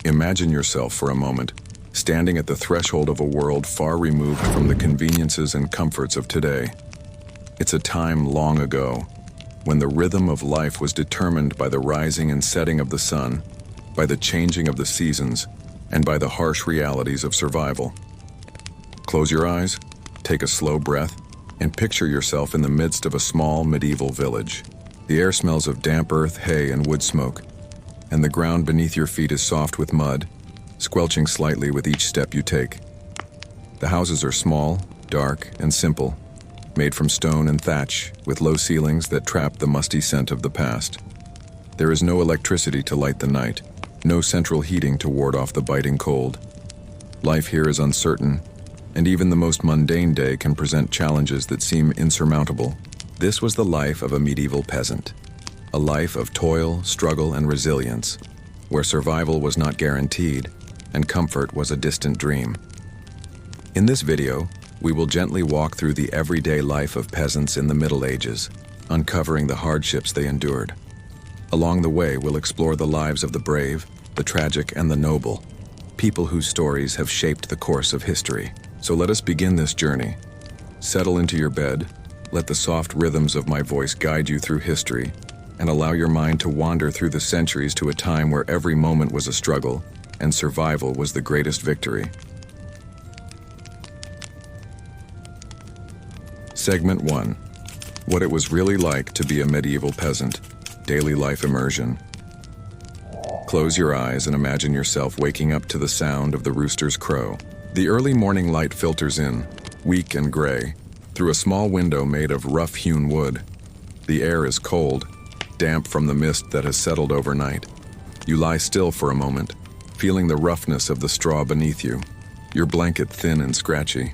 Imagine yourself for a moment, standing at the threshold of a world far removed from the conveniences and comforts of today. It's a time long ago, when the rhythm of life was determined by the rising and setting of the sun, by the changing of the seasons, and by the harsh realities of survival. Close your eyes, take a slow breath, and picture yourself in the midst of a small medieval village. The air smells of damp earth, hay, and wood smoke, and the ground beneath your feet is soft with mud, squelching slightly with each step you take. The houses are small, dark, and simple, made from stone and thatch, with low ceilings that trap the musty scent of the past. There is no electricity to light the night, no central heating to ward off the biting cold. Life here is uncertain, and even the most mundane day can present challenges that seem insurmountable. This was the life of a medieval peasant, a life of toil, struggle, and resilience, where survival was not guaranteed and comfort was a distant dream. In this video, we will gently walk through the everyday life of peasants in the Middle Ages, uncovering the hardships they endured. Along the way, we'll explore the lives of the brave, the tragic, and the noble, people whose stories have shaped the course of history. So let us begin this journey. Settle into your bed, let the soft rhythms of my voice guide you through history, and allow your mind to wander through the centuries to a time where every moment was a struggle and survival was the greatest victory. Segment 1. What it was really like to be a medieval peasant. Daily life immersion. Close your eyes and imagine yourself waking up to the sound of the rooster's crow. The early morning light filters in, weak and gray, through a small window made of rough-hewn wood. The air is cold, damp from the mist that has settled overnight. You lie still for a moment, feeling the roughness of the straw beneath you, your blanket thin and scratchy.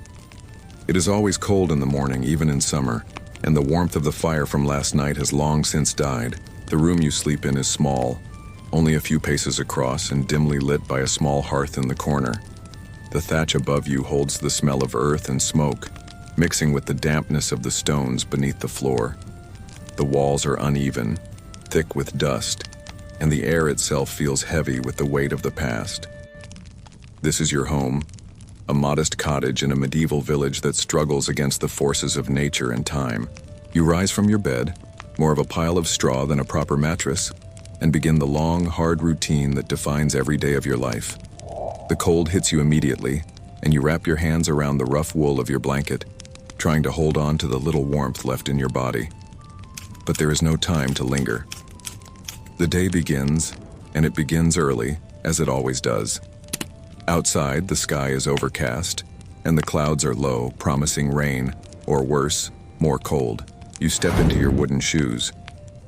It is always cold in the morning, even in summer, and the warmth of the fire from last night has long since died. The room you sleep in is small, only a few paces across and dimly lit by a small hearth in the corner. The thatch above you holds the smell of earth and smoke, mixing with the dampness of the stones beneath the floor. The walls are uneven, thick with dust, and the air itself feels heavy with the weight of the past. This is your home, a modest cottage in a medieval village that struggles against the forces of nature and time. You rise from your bed, more of a pile of straw than a proper mattress, and begin the long, hard routine that defines every day of your life. The cold hits you immediately, and you wrap your hands around the rough wool of your blanket, trying to hold on to the little warmth left in your body. But there is no time to linger. The day begins, and it begins early, as it always does. Outside, the sky is overcast, and the clouds are low, promising rain, or worse, more cold. You step into your wooden shoes,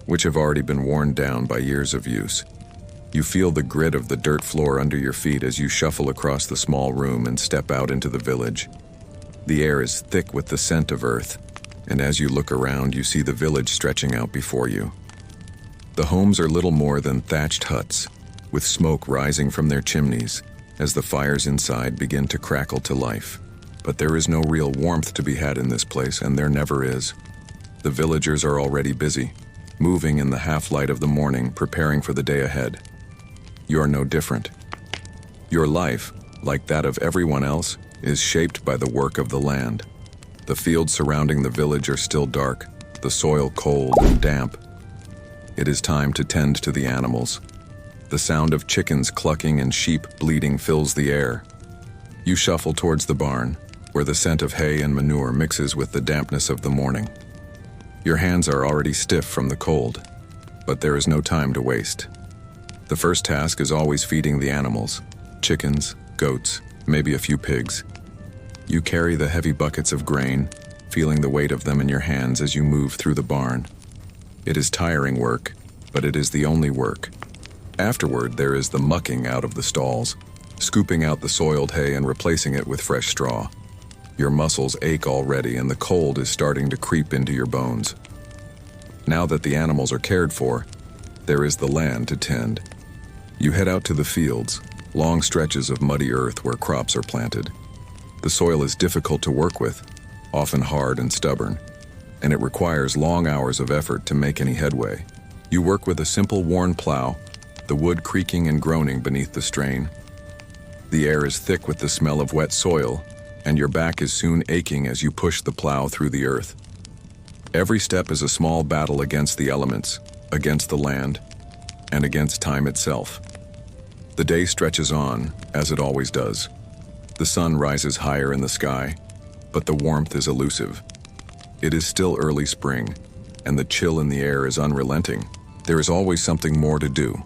which have already been worn down by years of use. You feel the grit of the dirt floor under your feet as you shuffle across the small room and step out into the village. The air is thick with the scent of earth, and as you look around, you see the village stretching out before you. The homes are little more than thatched huts, with smoke rising from their chimneys as the fires inside begin to crackle to life. But there is no real warmth to be had in this place, and there never is. The villagers are already busy, moving in the half-light of the morning, preparing for the day ahead. You are no different. Your life, like that of everyone else, is shaped by the work of the land. The fields surrounding the village are still dark, the soil cold and damp. It is time to tend to the animals. The sound of chickens clucking and sheep bleating fills the air. You shuffle towards the barn, where the scent of hay and manure mixes with the dampness of the morning. Your hands are already stiff from the cold, but there is no time to waste. The first task is always feeding the animals, chickens, goats, maybe a few pigs. You carry the heavy buckets of grain, feeling the weight of them in your hands as you move through the barn. It is tiring work, but it is the only work. Afterward, there is the mucking out of the stalls, scooping out the soiled hay and replacing it with fresh straw. Your muscles ache already, and the cold is starting to creep into your bones. Now that the animals are cared for, there is the land to tend. You head out to the fields, long stretches of muddy earth where crops are planted. The soil is difficult to work with, often hard and stubborn, and it requires long hours of effort to make any headway. You work with a simple worn plow, the wood creaking and groaning beneath the strain. The air is thick with the smell of wet soil, and your back is soon aching as you push the plow through the earth. Every step is a small battle against the elements, against the land, and against time itself. The day stretches on, as it always does. The sun rises higher in the sky, but the warmth is elusive. It is still early spring, and the chill in the air is unrelenting. There is always something more to do.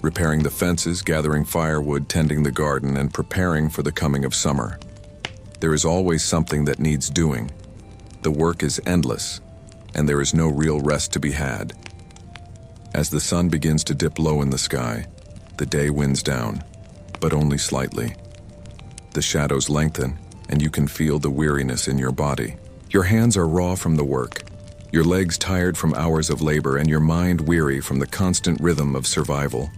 Repairing the fences, gathering firewood, tending the garden, and preparing for the coming of summer. There is always something that needs doing. The work is endless, and there is no real rest to be had. As the sun begins to dip low in the sky, the day winds down, but only slightly. The shadows lengthen, and you can feel the weariness in your body. Your hands are raw from the work, your legs tired from hours of labor, and your mind weary from the constant rhythm of survival.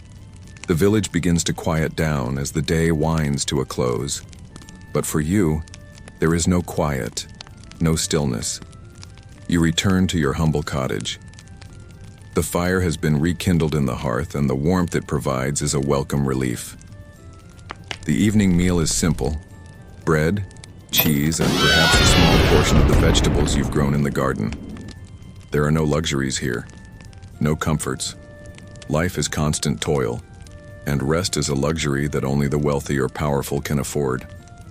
The village begins to quiet down as the day winds to a close. But for you, there is no quiet, no stillness. You return to your humble cottage. The fire has been rekindled in the hearth, and the warmth it provides is a welcome relief. The evening meal is simple: bread, cheese, and perhaps a small portion of the vegetables you've grown in the garden. There are no luxuries here, no comforts. Life is constant toil, and rest is a luxury that only the wealthy or powerful can afford.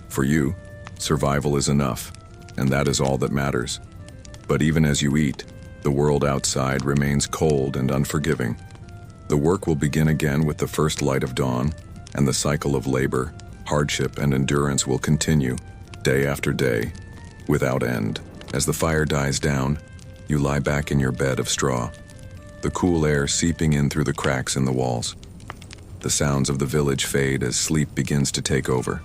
For you, survival is enough, and that is all that matters. But even as you eat, the world outside remains cold and unforgiving. The work will begin again with the first light of dawn, and the cycle of labor, hardship, and endurance will continue, day after day, without end. As the fire dies down, you lie back in your bed of straw, the cool air seeping in through the cracks in the walls. The sounds of the village fade as sleep begins to take over.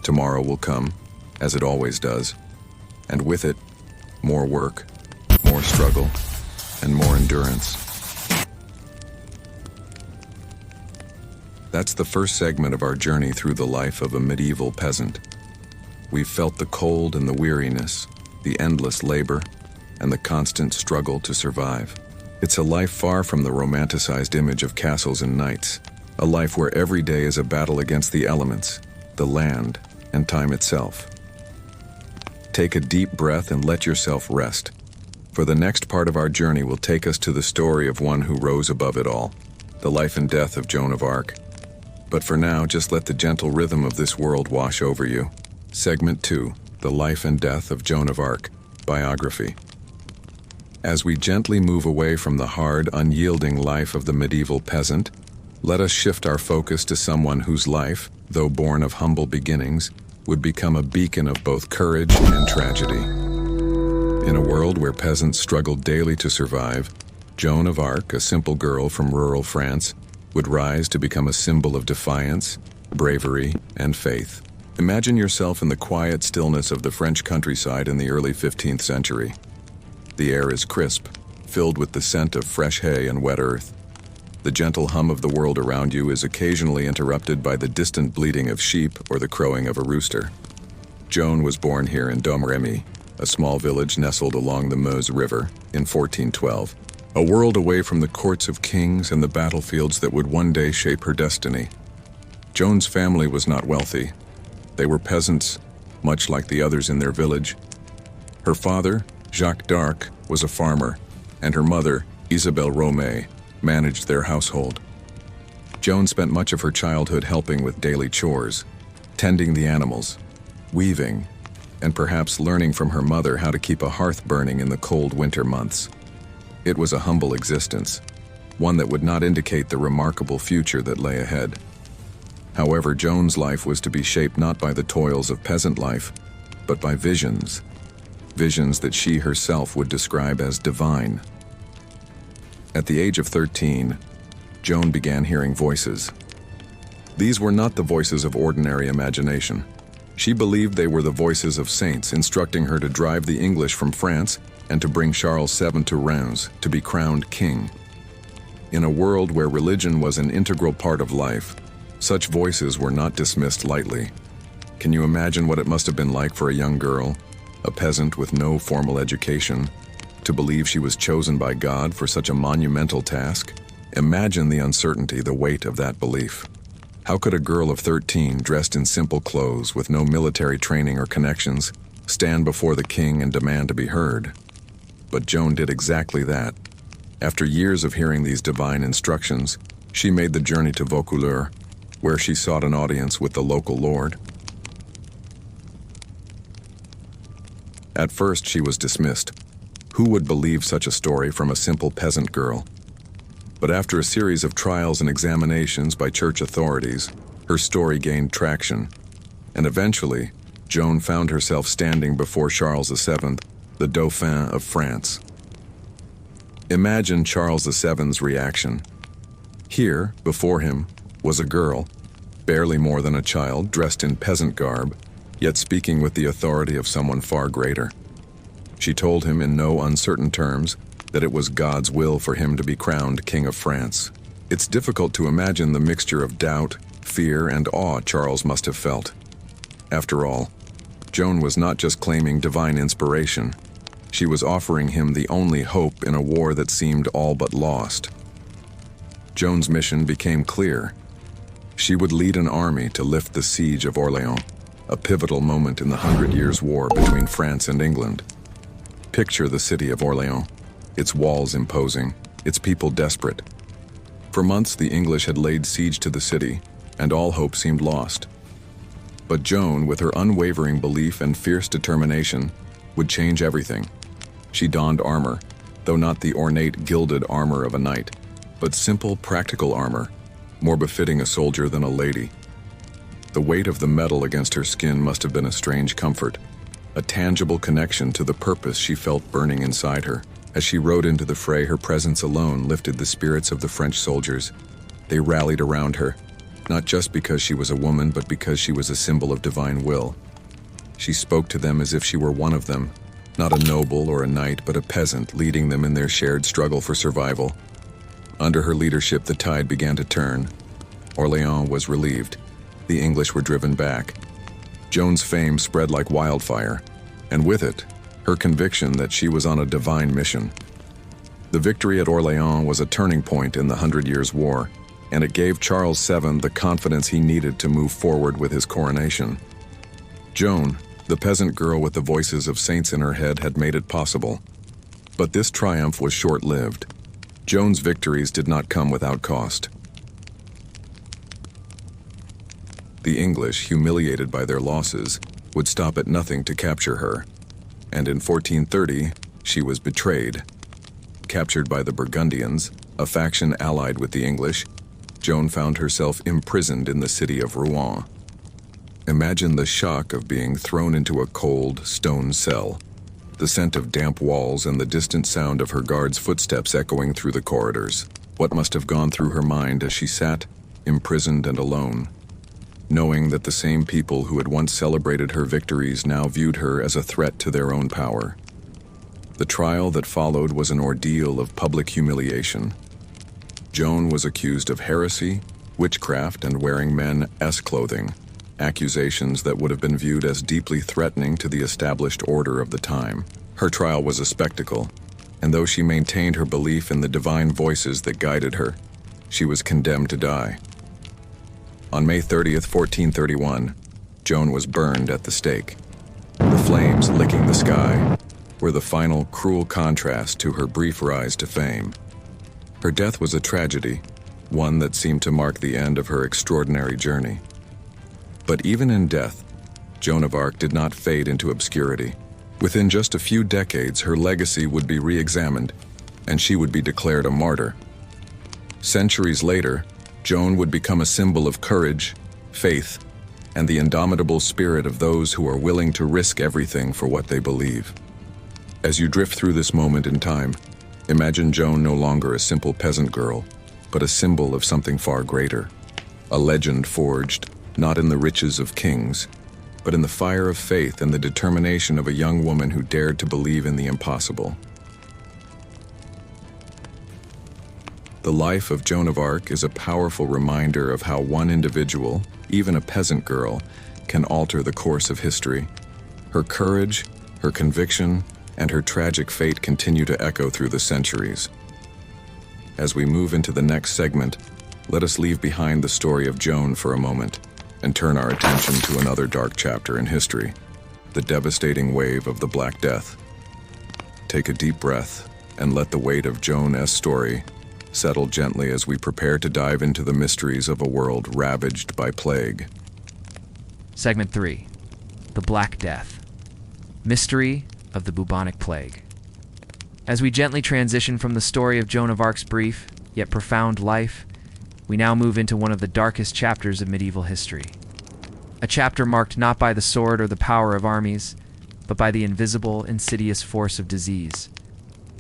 Tomorrow will come, as it always does, and with it, more work, more struggle, and more endurance. That's the first segment of our journey through the life of a medieval peasant. We've felt the cold and the weariness, the endless labor, and the constant struggle to survive. It's a life far from the romanticized image of castles and knights, a life where every day is a battle against the elements, the land, and time itself. Take a deep breath and let yourself rest, for the next part of our journey will take us to the story of one who rose above it all, the life and death of Joan of Arc. But for now, just let the gentle rhythm of this world wash over you. Segment 2, The Life and Death of Joan of Arc, Biography. As we gently move away from the hard, unyielding life of the medieval peasant, let us shift our focus to someone whose life, though born of humble beginnings, would become a beacon of both courage and tragedy. In a world where peasants struggled daily to survive, Joan of Arc, a simple girl from rural France, would rise to become a symbol of defiance, bravery, and faith. Imagine yourself in the quiet stillness of the French countryside in the early 15th century. The air is crisp, filled with the scent of fresh hay and wet earth. The gentle hum of the world around you is occasionally interrupted by the distant bleating of sheep or the crowing of a rooster. Joan was born here in Domremy, a small village nestled along the Meuse River, in 1412, a world away from the courts of kings and the battlefields that would one day shape her destiny. Joan's family was not wealthy. They were peasants, much like the others in their village. Her father, Jacques d'Arc, was a farmer, and her mother, Isabelle Romay, managed their household. Joan spent much of her childhood helping with daily chores, tending the animals, weaving, and perhaps learning from her mother how to keep a hearth burning in the cold winter months. It was a humble existence, one that would not indicate the remarkable future that lay ahead. However, Joan's life was to be shaped not by the toils of peasant life, but by visions that she herself would describe as divine. At the age of 13, Joan began hearing voices. These were not the voices of ordinary imagination. She believed they were the voices of saints instructing her to drive the English from France and to bring Charles VII to Reims to be crowned king. In a world where religion was an integral part of life, such voices were not dismissed lightly. Can you imagine what it must have been like for a young girl, a peasant with no formal education, to believe she was chosen by God for such a monumental task? Imagine the uncertainty, the weight of that belief. How could a girl of 13, dressed in simple clothes with no military training or connections, stand before the king and demand to be heard? But Joan did exactly that. After years of hearing these divine instructions, she made the journey to Vaucouleurs, where she sought an audience with the local lord. At first, she was dismissed. Who would believe such a story from a simple peasant girl? But after a series of trials and examinations by church authorities, her story gained traction, and eventually, Joan found herself standing before Charles VII, the Dauphin of France. Imagine Charles VII's reaction. Here, before him, was a girl, barely more than a child, dressed in peasant garb, yet speaking with the authority of someone far greater. She told him in no uncertain terms that it was God's will for him to be crowned King of France. It's difficult to imagine the mixture of doubt, fear, and awe Charles must have felt. After all, Joan was not just claiming divine inspiration. She was offering him the only hope in a war that seemed all but lost. Joan's mission became clear. She would lead an army to lift the siege of Orléans, a pivotal moment in the 100 Years' War between France and England. Picture the city of Orléans, its walls imposing, its people desperate. For months, the English had laid siege to the city, and all hope seemed lost. But Joan, with her unwavering belief and fierce determination, would change everything. She donned armor, though not the ornate gilded armor of a knight, but simple, practical armor, more befitting a soldier than a lady. The weight of the metal against her skin must have been a strange comfort, a tangible connection to the purpose she felt burning inside her. As she rode into the fray, her presence alone lifted the spirits of the French soldiers. They rallied around her, not just because she was a woman, but because she was a symbol of divine will. She spoke to them as if she were one of them, not a noble or a knight, but a peasant, leading them in their shared struggle for survival. Under her leadership, the tide began to turn. Orléans was relieved. The English were driven back. Joan's fame spread like wildfire, and with it, her conviction that she was on a divine mission. The victory at Orléans was a turning point in the 100 Years' War, and it gave Charles VII the confidence he needed to move forward with his coronation. Joan, the peasant girl with the voices of saints in her head, had made it possible. But this triumph was short-lived. Joan's victories did not come without cost. The English, humiliated by their losses, would stop at nothing to capture her. And in 1430, she was betrayed. Captured by the Burgundians, a faction allied with the English, Joan found herself imprisoned in the city of Rouen. Imagine the shock of being thrown into a cold, stone cell, the scent of damp walls and the distant sound of her guards' footsteps echoing through the corridors. What must have gone through her mind as she sat, imprisoned and alone, knowing that the same people who had once celebrated her victories now viewed her as a threat to their own power. The trial that followed was an ordeal of public humiliation. Joan was accused of heresy, witchcraft, and wearing men's clothing, accusations that would have been viewed as deeply threatening to the established order of the time. Her trial was a spectacle, and though she maintained her belief in the divine voices that guided her, she was condemned to die. On May 30th, 1431, Joan was burned at the stake. The flames licking the sky were the final cruel contrast to her brief rise to fame. Her death was a tragedy, one that seemed to mark the end of her extraordinary journey. But even in death, Joan of Arc did not fade into obscurity. Within just a few decades, her legacy would be re-examined, and she would be declared a martyr. Centuries later, Joan would become a symbol of courage, faith, and the indomitable spirit of those who are willing to risk everything for what they believe. As you drift through this moment in time, imagine Joan no longer a simple peasant girl, but a symbol of something far greater. A legend forged, not in the riches of kings, but in the fire of faith and the determination of a young woman who dared to believe in the impossible. The life of Joan of Arc is a powerful reminder of how one individual, even a peasant girl, can alter the course of history. Her courage, her conviction, and her tragic fate continue to echo through the centuries. As we move into the next segment, let us leave behind the story of Joan for a moment and turn our attention to another dark chapter in history, the devastating wave of the Black Death. Take a deep breath and let the weight of Joan's story settle gently as we prepare to dive into the mysteries of a world ravaged by plague. Segment 3. The Black Death. Mystery of the bubonic plague. As we gently transition from the story of Joan of Arc's brief, yet profound life, we now move into one of the darkest chapters of medieval history. A chapter marked not by the sword or the power of armies, but by the invisible, insidious force of disease.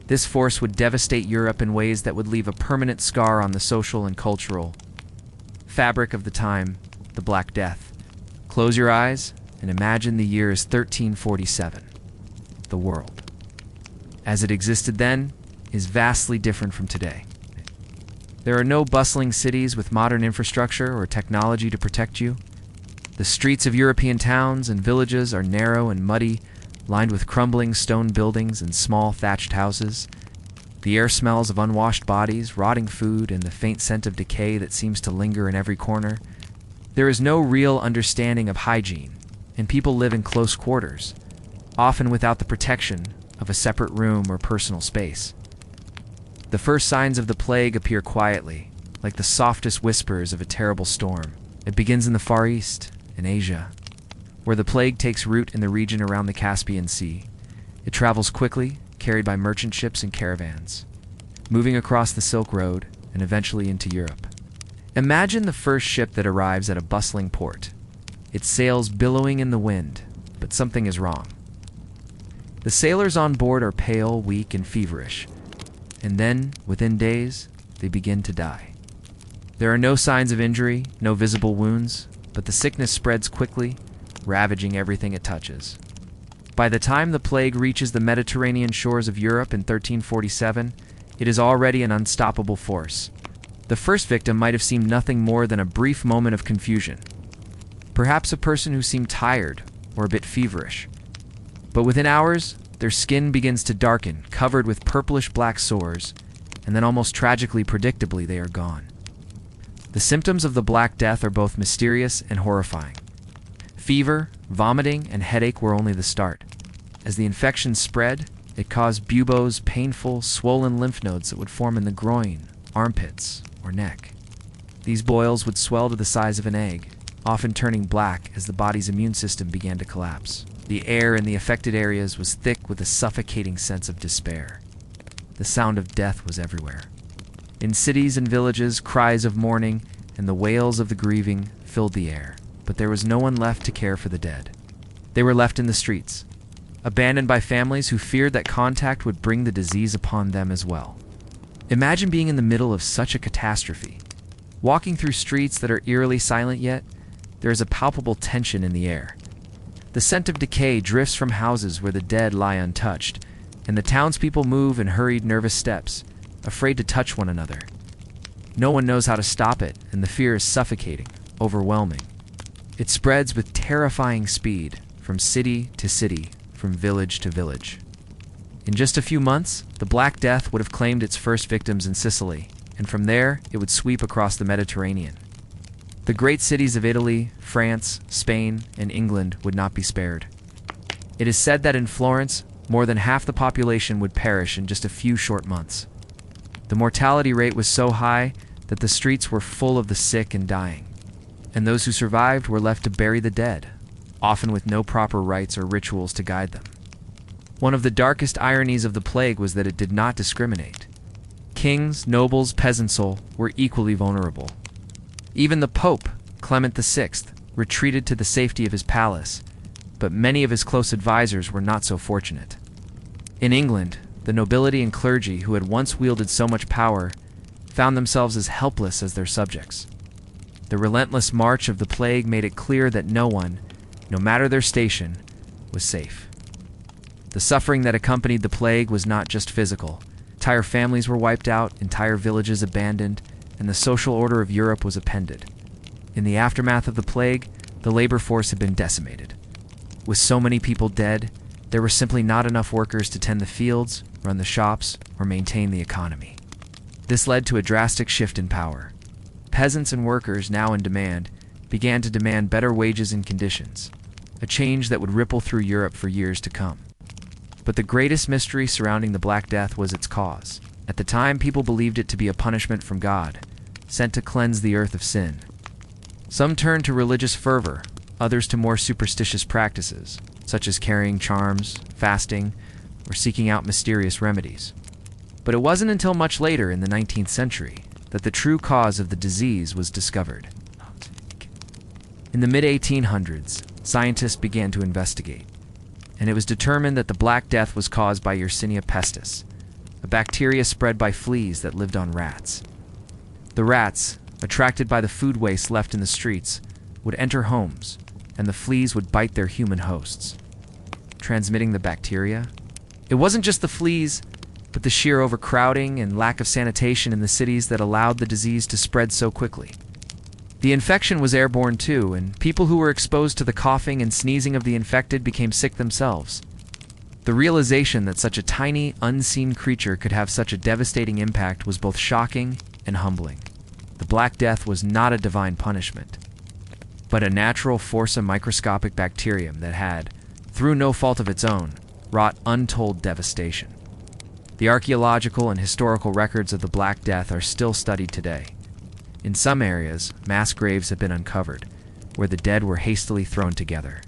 This force would devastate Europe in ways that would leave a permanent scar on the social and cultural fabric of the time, the Black Death. Close your eyes and imagine the year is 1347. The world, as it existed then, is vastly different from today. There are no bustling cities with modern infrastructure or technology to protect you. The streets of European towns and villages are narrow and muddy, lined with crumbling stone buildings and small thatched houses. The air smells of unwashed bodies, rotting food, and the faint scent of decay that seems to linger in every corner. There is no real understanding of hygiene, and people live in close quarters, often without the protection of a separate room or personal space. The first signs of the plague appear quietly, like the softest whispers of a terrible storm. It begins in the Far East, in Asia, where the plague takes root in the region around the Caspian Sea. It travels quickly, carried by merchant ships and caravans, moving across the Silk Road and eventually into Europe. Imagine the first ship that arrives at a bustling port. Its sails billowing in the wind, but something is wrong. The sailors on board are pale, weak, and feverish, and then, within days, they begin to die. There are no signs of injury, no visible wounds, but the sickness spreads quickly, ravaging everything it touches. By the time the plague reaches the Mediterranean shores of Europe in 1347, it is already an unstoppable force. The first victim might have seemed nothing more than a brief moment of confusion. Perhaps a person who seemed tired or a bit feverish. But within hours, their skin begins to darken, covered with purplish-black sores, and then almost tragically predictably they are gone. The symptoms of the Black Death are both mysterious and horrifying. Fever, vomiting, and headache were only the start. As the infection spread, it caused buboes, painful, swollen lymph nodes that would form in the groin, armpits, or neck. These boils would swell to the size of an egg, often turning black as the body's immune system began to collapse. The air in the affected areas was thick with a suffocating sense of despair. The sound of death was everywhere. In cities and villages, cries of mourning and the wails of the grieving filled the air, but there was no one left to care for the dead. They were left in the streets, abandoned by families who feared that contact would bring the disease upon them as well. Imagine being in the middle of such a catastrophe. Walking through streets that are eerily silent yet, there is a palpable tension in the air. The scent of decay drifts from houses where the dead lie untouched, and the townspeople move in hurried, nervous steps, afraid to touch one another. No one knows how to stop it, and the fear is suffocating, overwhelming. It spreads with terrifying speed, from city to city, from village to village. In just a few months, the Black Death would have claimed its first victims in Sicily, and from there, it would sweep across the Mediterranean. The great cities of Italy, France, Spain, and England would not be spared. It is said that in Florence, more than half the population would perish in just a few short months. The mortality rate was so high that the streets were full of the sick and dying, and those who survived were left to bury the dead, often with no proper rites or rituals to guide them. One of the darkest ironies of the plague was that it did not discriminate. Kings, nobles, peasants were equally vulnerable. Even the Pope, Clement VI, retreated to the safety of his palace, but many of his close advisors were not so fortunate. In England, the nobility and clergy who had once wielded so much power found themselves as helpless as their subjects. The relentless march of the plague made it clear that no one, no matter their station, was safe. The suffering that accompanied the plague was not just physical. Entire families were wiped out, entire villages abandoned, and the social order of Europe was upended. In the aftermath of the plague, the labor force had been decimated. With so many people dead, there were simply not enough workers to tend the fields, run the shops, or maintain the economy. This led to a drastic shift in power. Peasants and workers, now in demand, began to demand better wages and conditions, a change that would ripple through Europe for years to come. But the greatest mystery surrounding the Black Death was its cause. At the time, people believed it to be a punishment from God, sent to cleanse the earth of sin. Some turned to religious fervor, others to more superstitious practices, such as carrying charms, fasting, or seeking out mysterious remedies. But it wasn't until much later in the 19th century that the true cause of the disease was discovered. In the mid-1800s, scientists began to investigate, and it was determined that the Black Death was caused by Yersinia pestis, a bacteria spread by fleas that lived on rats. The rats, attracted by the food waste left in the streets, would enter homes, and the fleas would bite their human hosts, transmitting the bacteria. It wasn't just the fleas, but the sheer overcrowding and lack of sanitation in the cities that allowed the disease to spread so quickly. The infection was airborne too, and people who were exposed to the coughing and sneezing of the infected became sick themselves. The realization that such a tiny, unseen creature could have such a devastating impact was both shocking and humbling. The Black Death was not a divine punishment, but a natural force of microscopic bacterium that had, through no fault of its own, wrought untold devastation. The archaeological and historical records of the Black Death are still studied today. In some areas, mass graves have been uncovered, where the dead were hastily thrown together,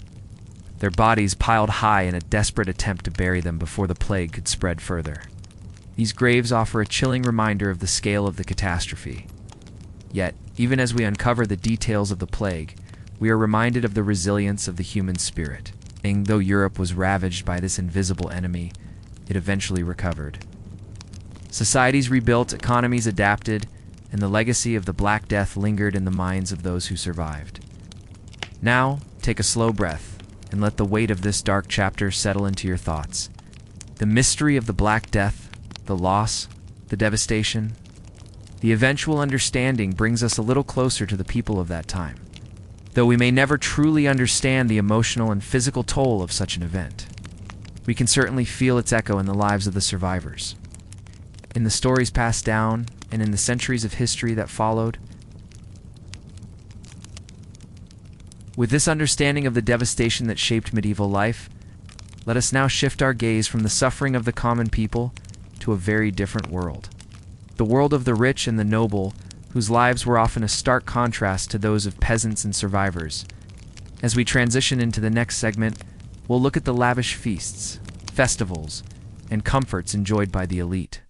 their bodies piled high in a desperate attempt to bury them before the plague could spread further. These graves offer a chilling reminder of the scale of the catastrophe. Yet, even as we uncover the details of the plague, we are reminded of the resilience of the human spirit. And though Europe was ravaged by this invisible enemy, it eventually recovered. Societies rebuilt, economies adapted, and the legacy of the Black Death lingered in the minds of those who survived. Now, take a slow breath and let the weight of this dark chapter settle into your thoughts. The mystery of the Black Death, the loss, the devastation, the eventual understanding brings us a little closer to the people of that time, though we may never truly understand the emotional and physical toll of such an event. We can certainly feel its echo in the lives of the survivors, in the stories passed down, and in the centuries of history that followed. With this understanding of the devastation that shaped medieval life, let us now shift our gaze from the suffering of the common people to a very different world. The world of the rich and the noble, whose lives were often a stark contrast to those of peasants and survivors. As we transition into the next segment, we'll look at the lavish feasts, festivals, and comforts enjoyed by the elite.